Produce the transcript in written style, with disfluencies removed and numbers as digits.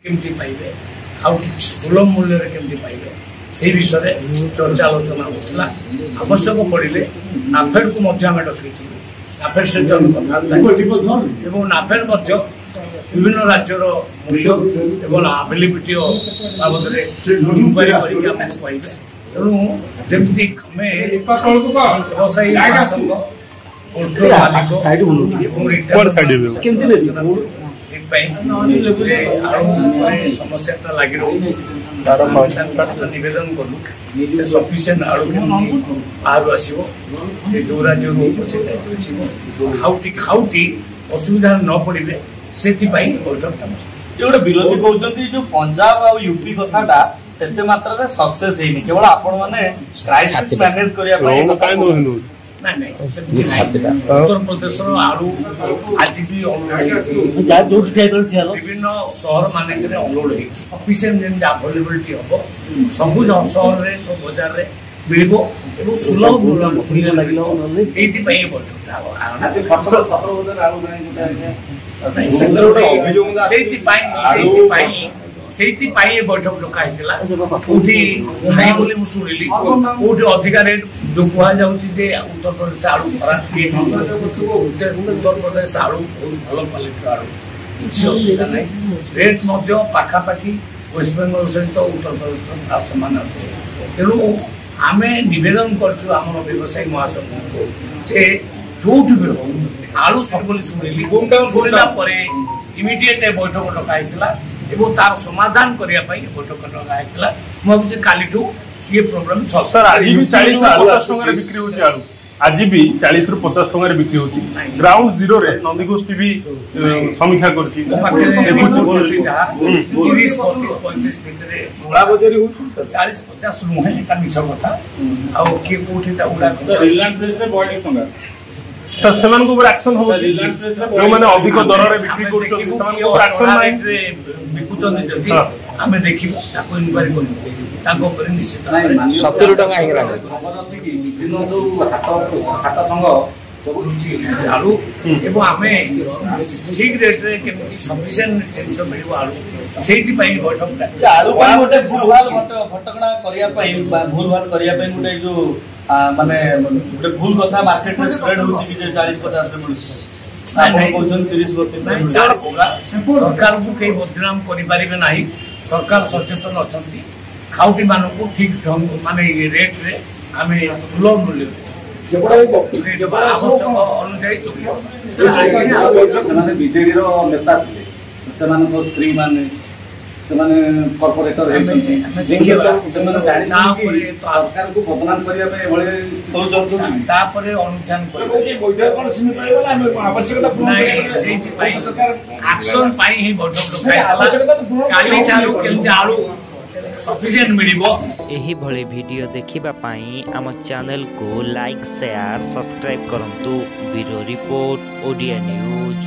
केमती पाइबे आउ सुलभ मूल्य केमती पाइबे से विषय चर्चा आलोचना होता आवश्यक पड़े नाफेड को डकई नाफेड सहित नाफेड विभिन्न राज्यर मूल्य एवं अवेलेबिलिटी बाबद इनक्वारी करके पाइबे तेणु जमी व्यवसायी महासंघ समस्या लगी रही नवेदन कलु सफिसीयंट आलू बाहर आसो जो राज्य खाउटी असुविधा न पड़े से बैठक गोटे विरोधी कहते जो पंजाब आ यूपी कथाटा सेते मात्रा सक्सेस है केवल आपण माने क्राइसिस मैनेज करिया उत्तर प्रदेश आलू आज भी विभिन्न सहर मानक अनलोड सफिसीयंट अवेलेबिलिटी हम सब सहर में सब बजार में मिल सुलभ मूल्य बैठक डकाई बोली शुणिली कौटी अधिका रेट जो कहु उत्तर प्रदेश आलू खराब उत्तर प्रदेश आलू बहुत भल क्वालिटी आलू किसी असुविधा ना रेट पाखापाखि वेस्ट बेंगल सहित उत्तर प्रदेश सामान तेणु आम नवेदन करम व्यवसायी महासंघ जो भी आलू सब शुणिली शुणिला इमिडिएट बैठक डकाई तार समाधान करने बैठक डकाई मुझे काली ये प्रोब्लेम सॉल्व सर आज भी 40 बिक्री होची आलू आज भी 40 रु 50 टंका रे बिक्री होची ग्राउंड जीरो रे नंदीगोष्ठी भी समीक्षा करची 30 35 35 भितरे उड़ा बजारी होची 40 50 नुहे एटा मिछ कथा आ के कोठी ता उड़ा रिलायंस प्लेस रे 42 टंका तो सेमान को एक्शन हो जो माने अधिक दर रे बिक्री करछन सेमान को एक्शन नाही बिकुचन जदी हमें देखिबो ताको इनक्वारी करबो ताको ऊपर निश्चित 70 टंका आइरा खबर अछि कि विभिन्न जो हाट संघ सब आलू एवं आमे ठीक रेट रे केमती सफिशिएंट जिंस मिलिबो आलू सेठी पई बैठक आलू पई गोटे भूलभाल घटकणा करिया पई भूलभाल करिया पई गोटे जो माने गोटे भूल कथा मार्केट रे स्प्रेड होची कि 40 50 रे मिलुछ आपण कोजन 30 32 सरकार को कई बदनाम करि पारिबे नाही सरकार सचेतन अछंती खाउटी मानन को ठीक ढंग माने रेट रे आमे सुलभ मूल्य आवश्यक अनुसार बीजेडी रो नेता थे स्त्री माने कॉर्पोरेटर सरकार को बदनाम करिया पे भले तापरे अनुध्यान एक्शन पाई ही बैठक काली चालू केमती आलू सफिशिएंट मिलिबो एही भली वीडियो देखिबा पाई आम चैनल को लाइक शेयर सब्सक्राइब करंतु ब्यूरो रिपोर्ट ओडिया न्यूज।